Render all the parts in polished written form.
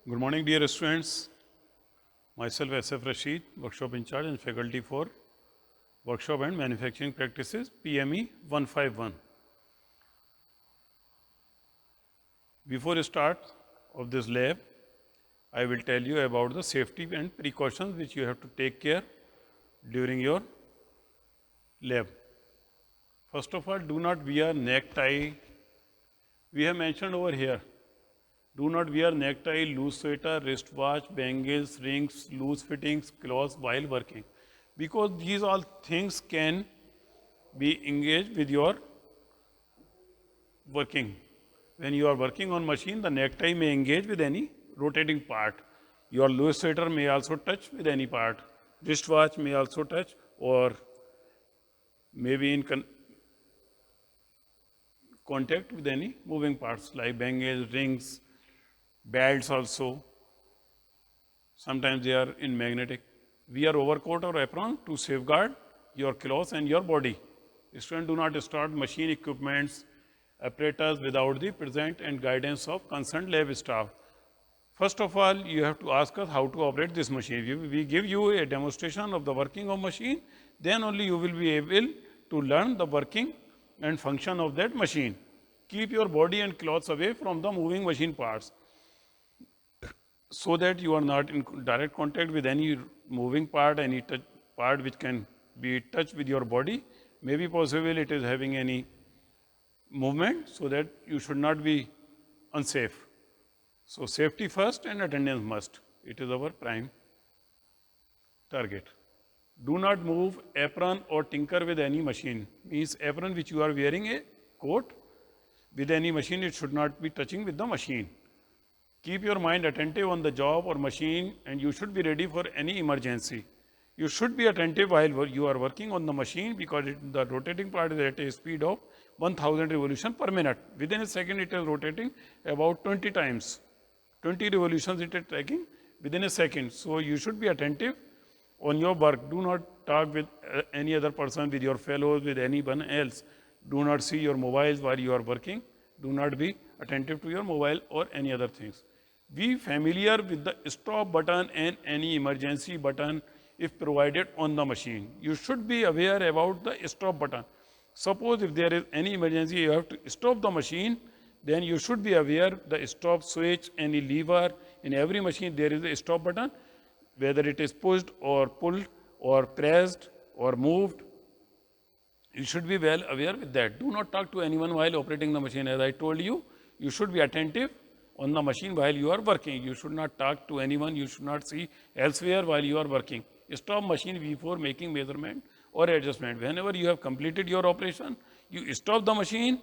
Good morning, dear students. Myself SF Rashid, workshop in charge and faculty for workshop and manufacturing practices PME 151. Before start of this lab, I will tell you about the safety and precautions which you have to take care during your lab. First of all, do not wear necktie. We have mentioned over here. Do not wear necktie, loose sweater, wristwatch, bangles, rings, loose fittings, clothes while working. Because these all things can be engaged with your working. When you are working on machine, the necktie may engage with any rotating part. Your loose sweater may also touch with any part. Wristwatch may also touch or maybe in contact with any moving parts like bangles, rings, belts also. Sometimes they are in magnetic. Wear overcoat or apron to safeguard your clothes and your body. Students, do not start machine equipments, apparatus without the presence and guidance of concerned lab staff. First of all, you have to ask us how to operate this machine. We give you a demonstration of the working of machine, then only you will be able to learn the working and function of that machine. Keep your body and clothes away from the moving machine parts so that you are not in direct contact with any moving part, any part which can be touched with your body. Maybe possible it is having any movement, so that you should not be unsafe. So safety first and attendance must. It is our prime target. Do not move apron or tinker with any machine. Means apron which you are wearing a coat with any machine, it should not be touching with the machine. Keep your mind attentive on the job or machine, and you should be ready for any emergency. You should be attentive while you are working on the machine, because the rotating part is at a speed of 1000 revolutions per minute. Within a second it is rotating about 20 times. 20 revolutions it is taking within a second. So you should be attentive on your work. Do not talk with any other person, with your fellows, with anyone else. Do not see your mobiles while you are working. Do not be attentive to your mobile or any other things. Be familiar with the stop button and any emergency button if provided on the machine. You should be aware about the stop button. Suppose if there is any emergency, you have to stop the machine, then you should be aware the stop switch, any lever. In every machine there is a stop button, whether it is pushed or pulled or pressed or moved. You should be well aware with that. Do not talk to anyone while operating the machine. As I told you, you should be attentive on the machine while you are working. You should not talk to anyone. You should not see elsewhere while you are working. Stop machine before making measurement or adjustment. Whenever you have completed your operation, you stop the machine,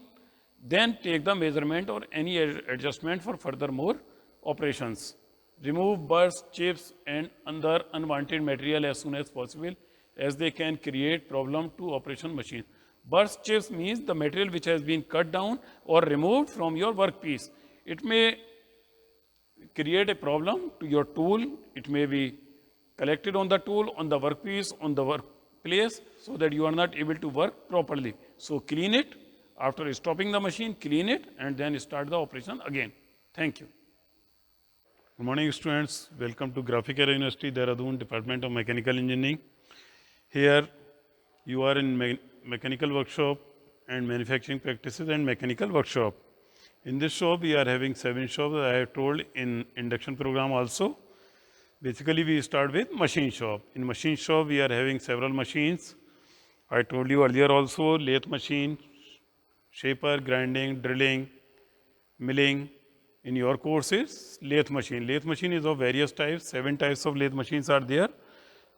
then take the measurement or any adjustment for further more operations. Remove burrs, chips and other unwanted material as soon as possible, as they can create problem to operation machine. Burst chips means the material which has been cut down or removed from your workpiece. It may create a problem to your tool. It may be collected on the tool, on the workpiece, on the workplace, so that you are not able to work properly. So clean it. After stopping the machine, clean it and then start the operation again. Thank you. Good morning, students. Welcome to Graphic Arrow University, Dehradun, Department of Mechanical Engineering. Here you are in mechanical workshop and manufacturing practices and mechanical workshop. In this shop we are having 7 shops, I have told in induction program also. Basically we start with machine shop. In machine shop we are having several machines. I told you earlier also, lathe machine, shaper, grinding, drilling, milling. In your courses, lathe machine. Lathe machine is of various types. 7 types of lathe machines are there.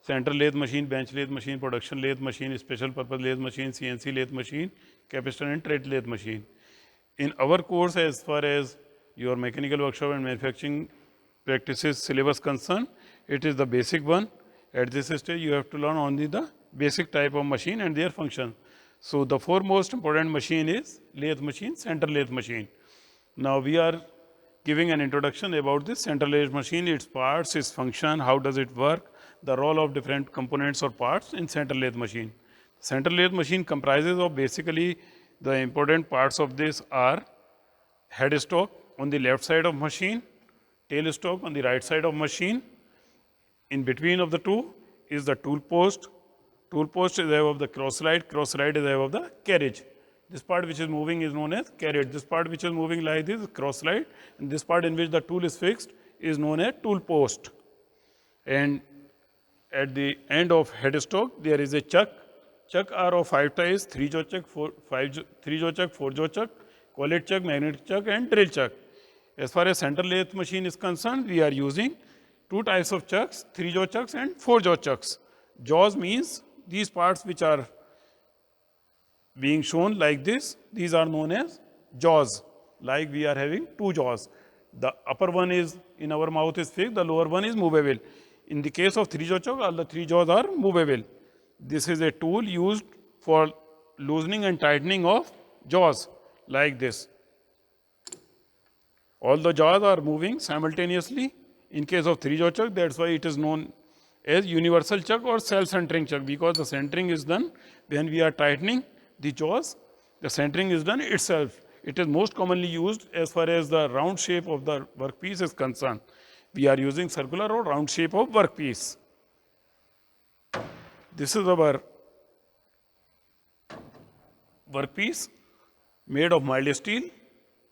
Center lathe machine, bench lathe machine, production lathe machine, special purpose lathe machine, CNC lathe machine, capacitor and thread lathe machine. In our course, as far as your mechanical workshop and manufacturing practices syllabus concerned, it is the basic one. At this stage, you have to learn only the basic type of machine and their function. So the 4 most important machine is lathe machine, center lathe machine. Now we are giving an introduction about this center lathe machine, its parts, its function, how does it work, the role of different components or parts in center lathe machine. Center lathe machine comprises of basically the important parts of this are headstock on the left side of machine, tailstock on the right side of machine. In between of the two is the tool post. Tool post is above the cross slide is above the carriage. This part which is moving is known as carriage. This part which is moving like this is cross slide, and this part in which the tool is fixed is known as tool post. And at the end of headstock there is a chuck. Chuck are of 5 types: 3-jaw chuck, 3-jaw chuck, 4-jaw chuck, collet chuck, magnetic chuck, and drill chuck. As far as center lathe machine is concerned, we are using 2 types of chucks: 3-jaw chucks and 4-jaw chucks. Jaws means these parts which are being shown like this, these are known as jaws. Like we are having 2 jaws. The upper one is in our mouth is fixed, the lower one is movable. In the case of 3-jaw chuck, all the 3 jaws are movable. This is a tool used for loosening and tightening of jaws like this. All the jaws are moving simultaneously. In case of 3-jaw chuck, that's why it is known as universal chuck or self-centering chuck, because the centering is done when we are tightening the jaws. The centering is done itself. It is most commonly used as far as the round shape of the workpiece is concerned. We are using circular or round shape of workpiece. This is our workpiece made of mild steel.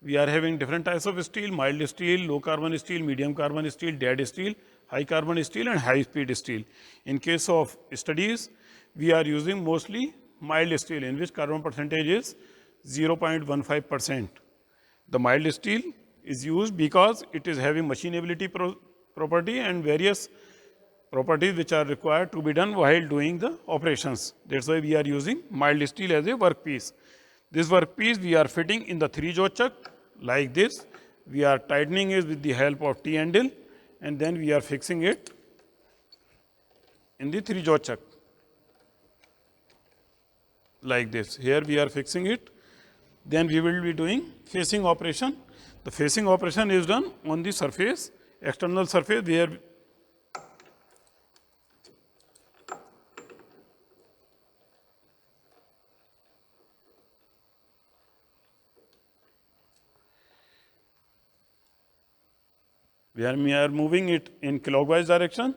We are having different types of steel: mild steel, low carbon steel, medium carbon steel, dead steel, high carbon steel, and high speed steel. In case of studies, we are using mostly mild steel, in which carbon percentage is 0.15%. The mild steel is used because it is having machinability property and various properties which are required to be done while doing the operations. That's why we are using mild steel as a workpiece. This workpiece we are fitting in the 3-jaw chuck like this. We are tightening it with the help of T-handle, and then we are fixing it in the 3-jaw chuck like this. Here we are fixing it. Then we will be doing facing operation. The facing operation is done on the surface, external surface, where we are moving it in clockwise direction,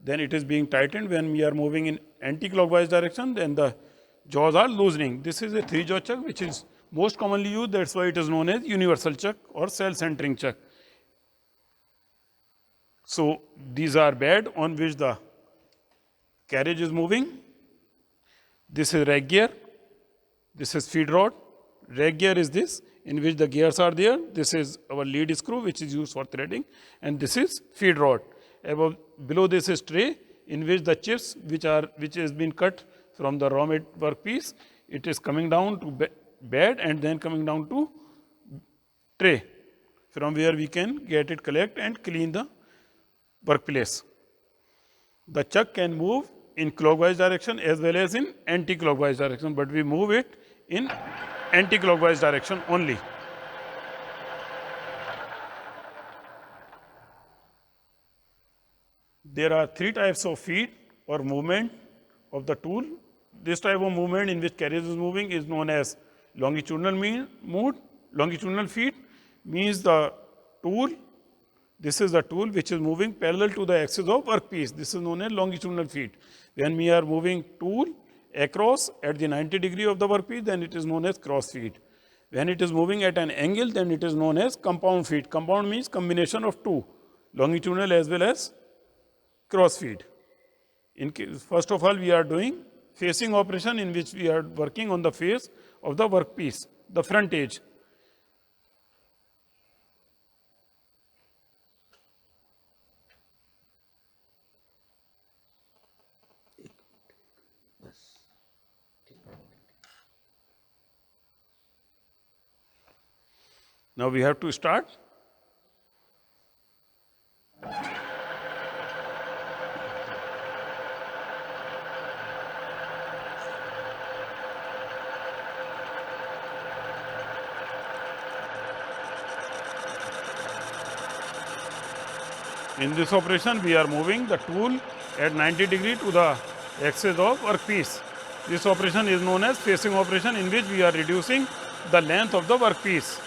then it is being tightened. When we are moving in anti-clockwise direction, then the jaws are loosening. This is a 3-jaw chuck which is most commonly used. That's why it is known as universal chuck or self-centering chuck. So these are bed on which the carriage is moving. This is rag gear. This is feed rod. Rag gear is this, in which the gears are there. This is our lead screw which is used for threading, and this is feed rod. Below this is tray, in which the chips which has been cut from the raw workpiece, it is coming down to bed and then coming down to tray, from where we can get it, collect and clean the workplace. The chuck can move in clockwise direction as well as in anti-clockwise direction, but we move it in anti-clockwise direction only. There are 3 types of feed or movement of the tool. This type of movement in which carriage is moving is known as longitudinal Longitudinal feed means the tool, this is the tool which is moving parallel to the axis of workpiece. This is known as longitudinal feed. When we are moving tool across at the 90 degree of the workpiece, then it is known as cross feed. When it is moving at an angle, then it is known as compound feed. Compound means combination of 2, longitudinal as well as cross feed. First of all, we are doing facing operation, in which we are working on the face of the workpiece, the front edge. Now we have to start. In this operation, we are moving the tool at 90 degree to the axis of workpiece. This operation is known as facing operation, in which we are reducing the length of the workpiece.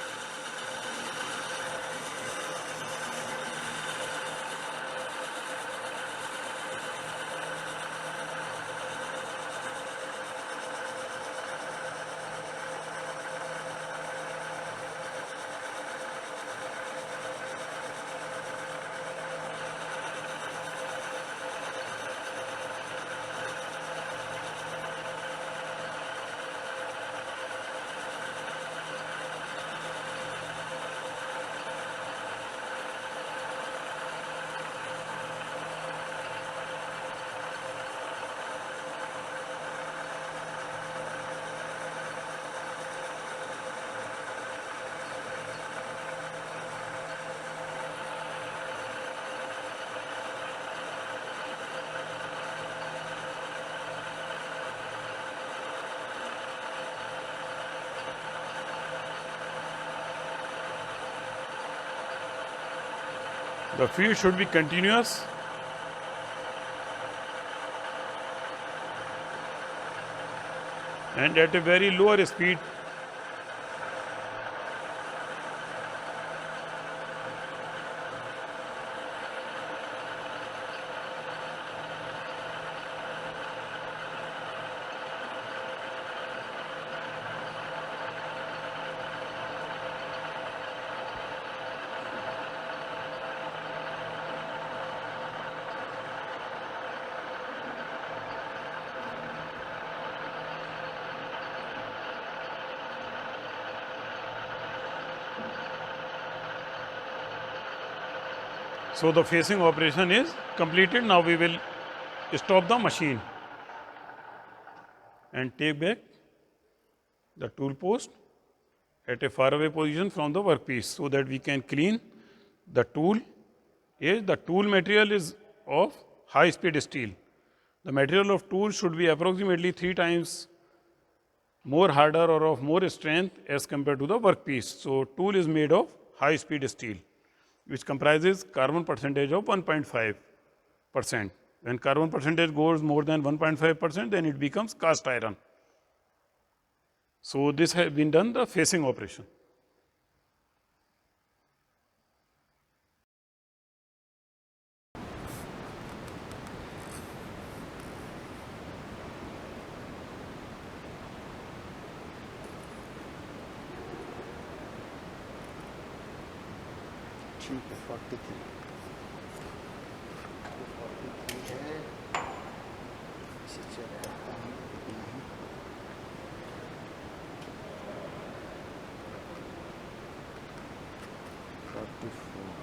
The feed should be continuous. And at a very lower speed. So the facing operation is completed. Now we will stop the machine and take back the tool post at a far away position from the workpiece so that we can clean the tool. The tool material is of high speed steel. The material of tool should be approximately 3 times more harder or of more strength as compared to the workpiece. So tool is made of high speed steel, which comprises carbon percentage of 1.5%. When carbon percentage goes more than 1.5%, then it becomes cast iron. So this has been done the facing operation. ठीक है 43 है इसे check करता हूँ कितना है 44 44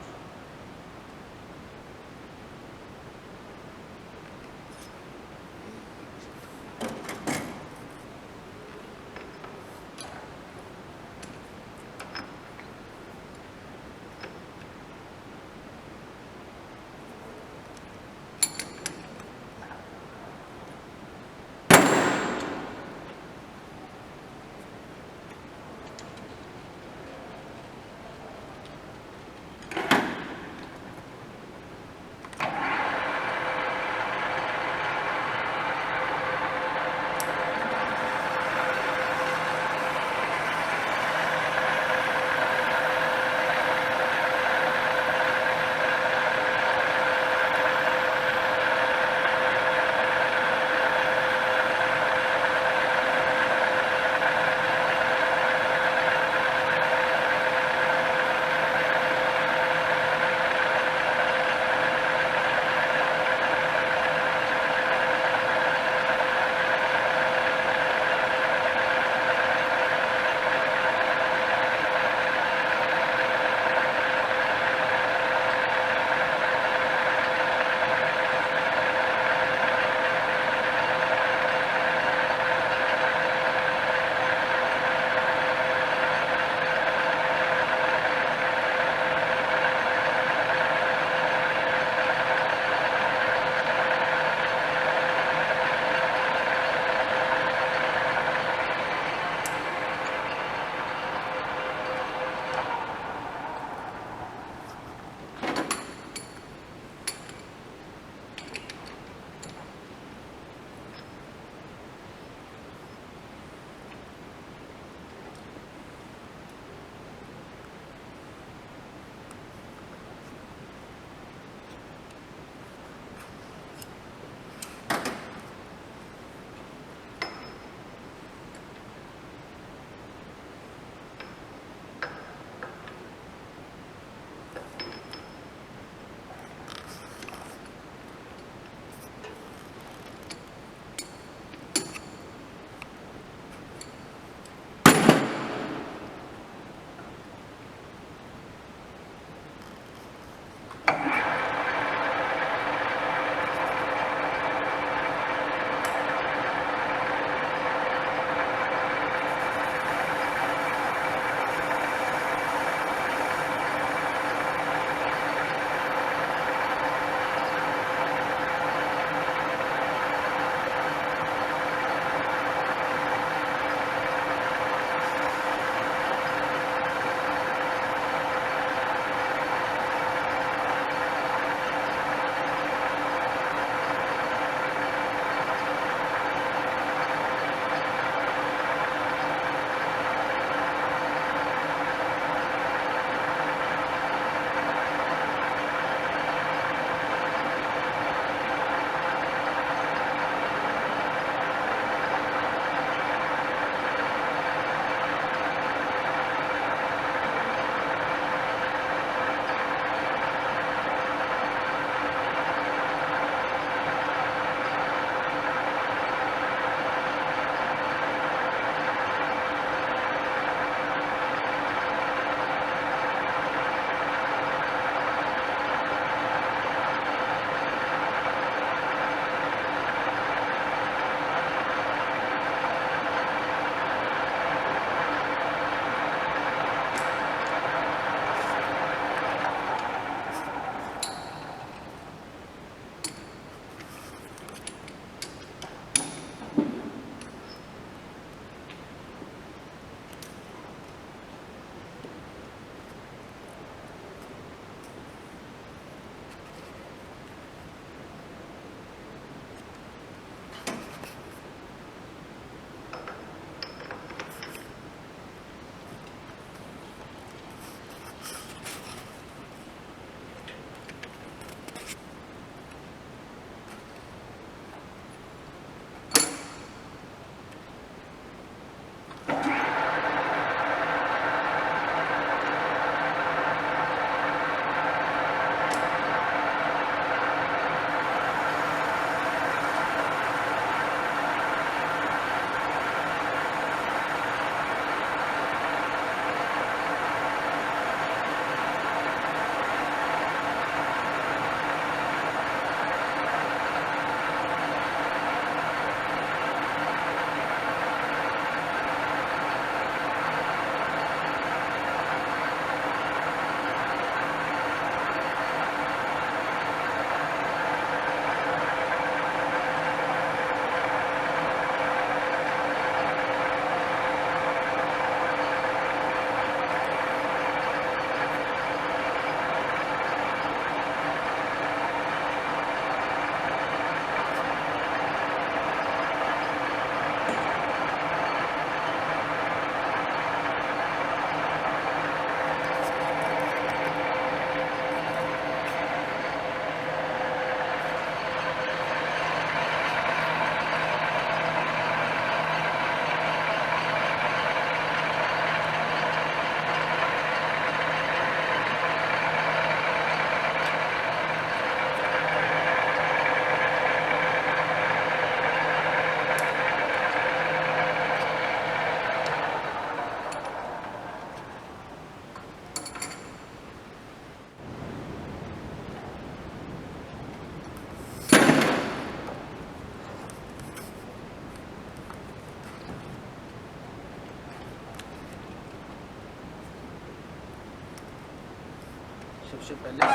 सबसे पहले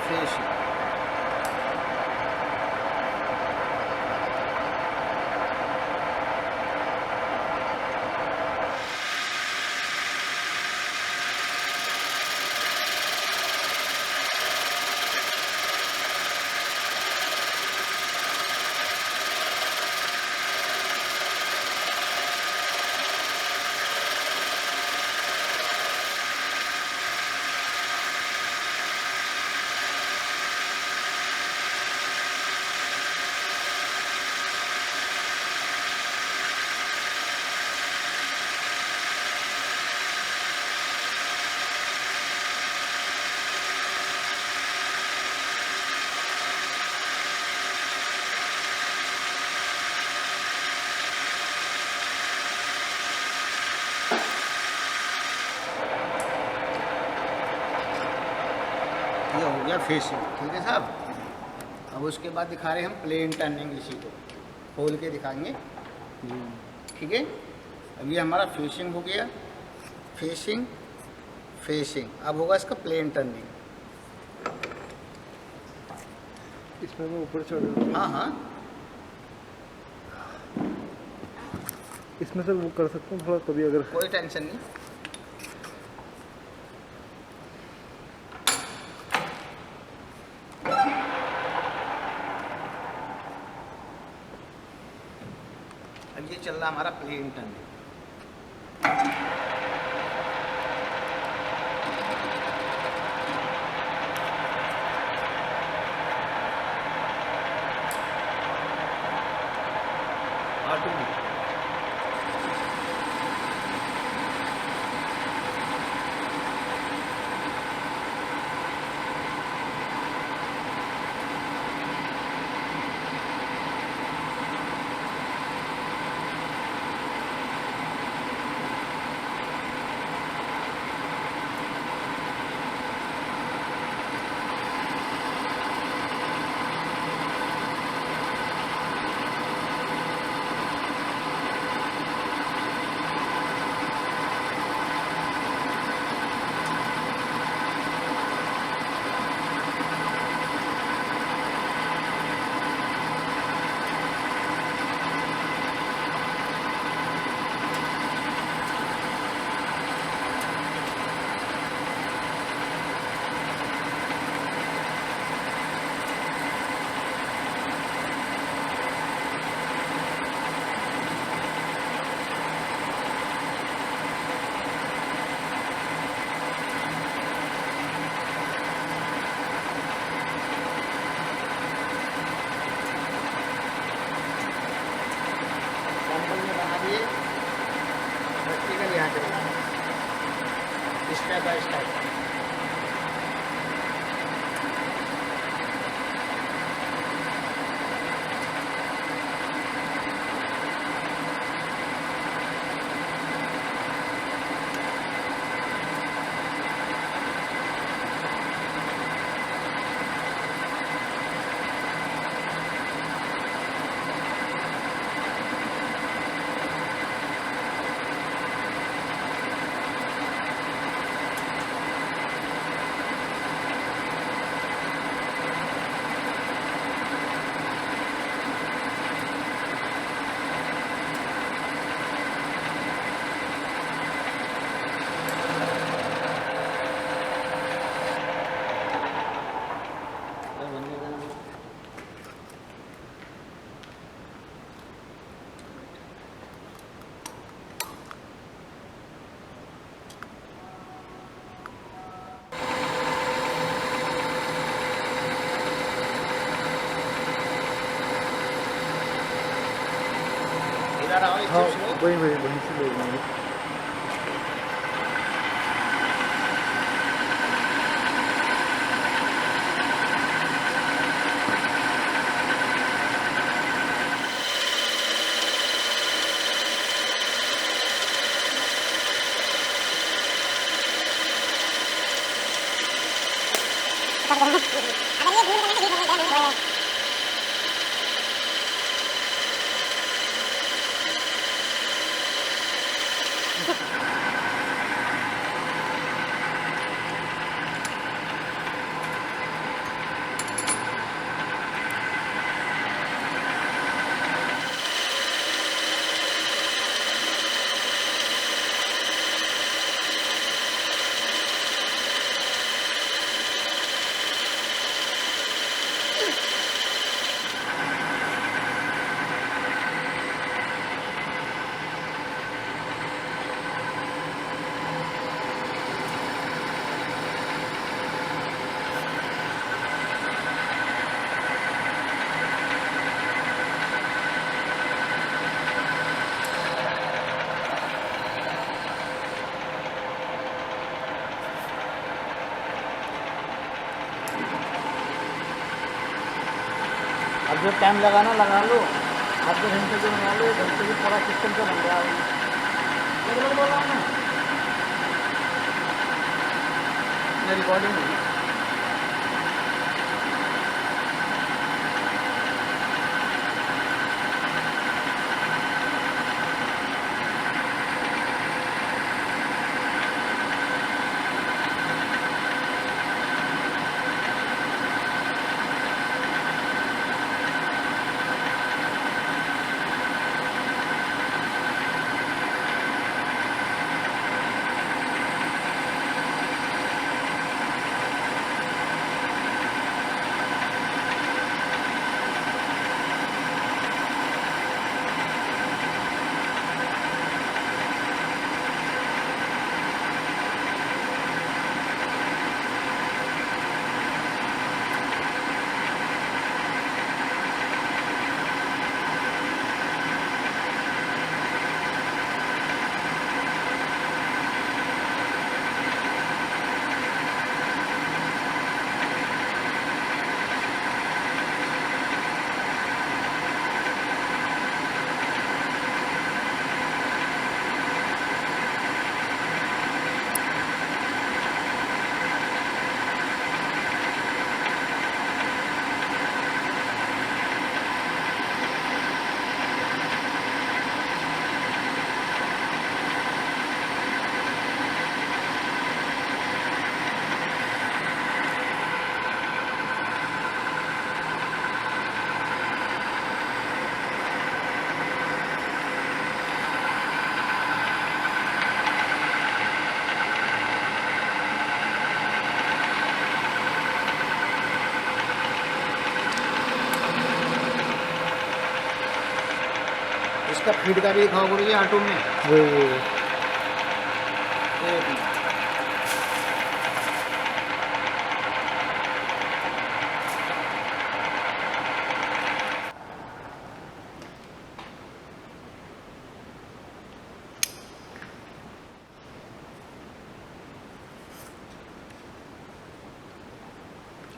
फेशियल। ये हो गया फेशियल, ठीक है साहब। अब उसके बाद दिखा रहे हैं हम प्लेन टर्निंग, इसी को खोल के दिखाएंगे, ठीक है। अब ये हमारा फेशिंग हो गया, फेशिंग फेशिंग। अब होगा इसका प्लेन टर्निंग। इसमें मैं ऊपर चढ़, हाँ हाँ, इसमें सर वो कर सकता हूँ थोड़ा कभी अगर। कोई टेंशन नहीं। अब ये चल रहा हमारा प्लेन टर्निंग। ऑटोमेटिक। सैंपल में बना दिए, प्रैक्टिकल यहाँ करेंगे स्टेप बाय स्टेप। इधर आओ, हाँ इधर से वहीं वहीं वहीं से ले लेंगे। अब जो टाइम लगाना लगा लो, आधे घंटे जो बना लो, 1 घंटे की पूरा सिस्टम से बन गया। लगभग बोल रहा हूँ मैं रिकॉर्डिंग हुई। इसका फीड का भी दिखाओ गुरुजी ऑटो में। वो एक मिनट।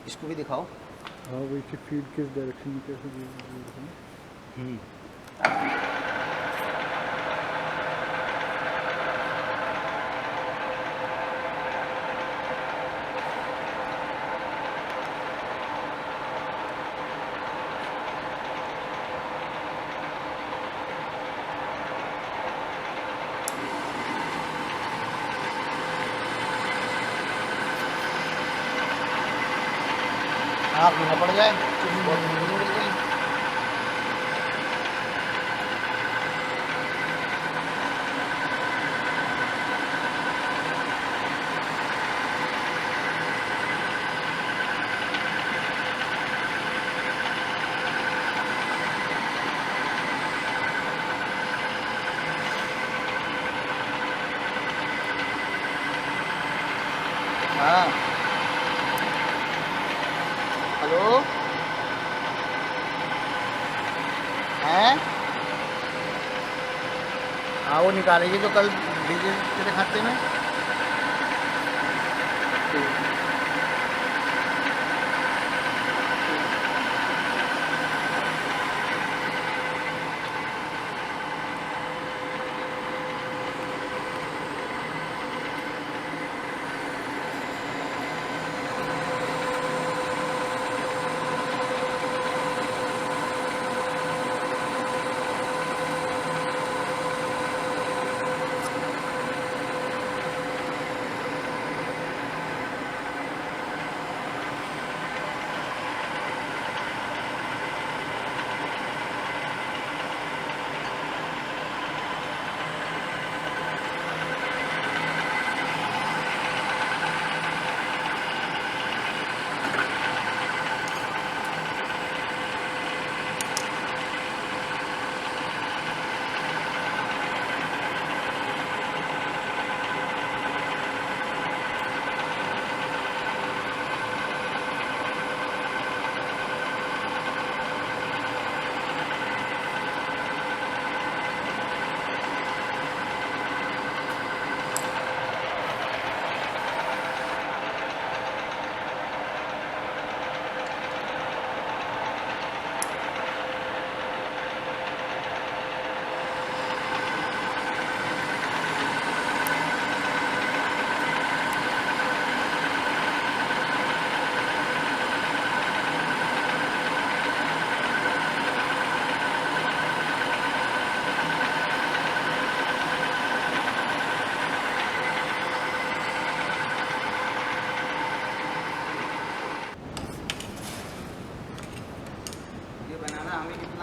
इसको भी दिखाओ। हाँ वही कि फीड किस डायरेक्शन में कैसे दी जाती है। आँख में न पड़ जाए, बहुत नींद उड़ गई। हाँ हेलो हैं? हाँ वो निकालेगी तो कल दीजिए तेरे खाते में।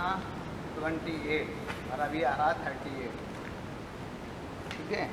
था 28 और अभी आ रहा 38। ठीक है।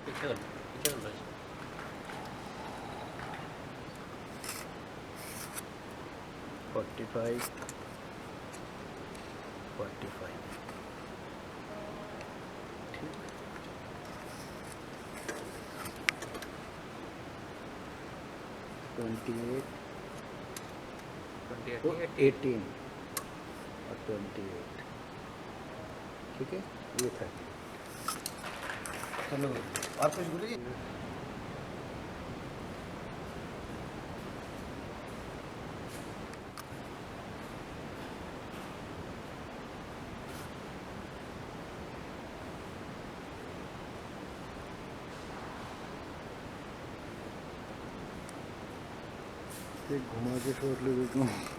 पीछे वाला 45 45 28 तो 18 और 28 ठीक है ये था चलो और कुछ बोलिए एक घुमा के शॉट ले देता हूँ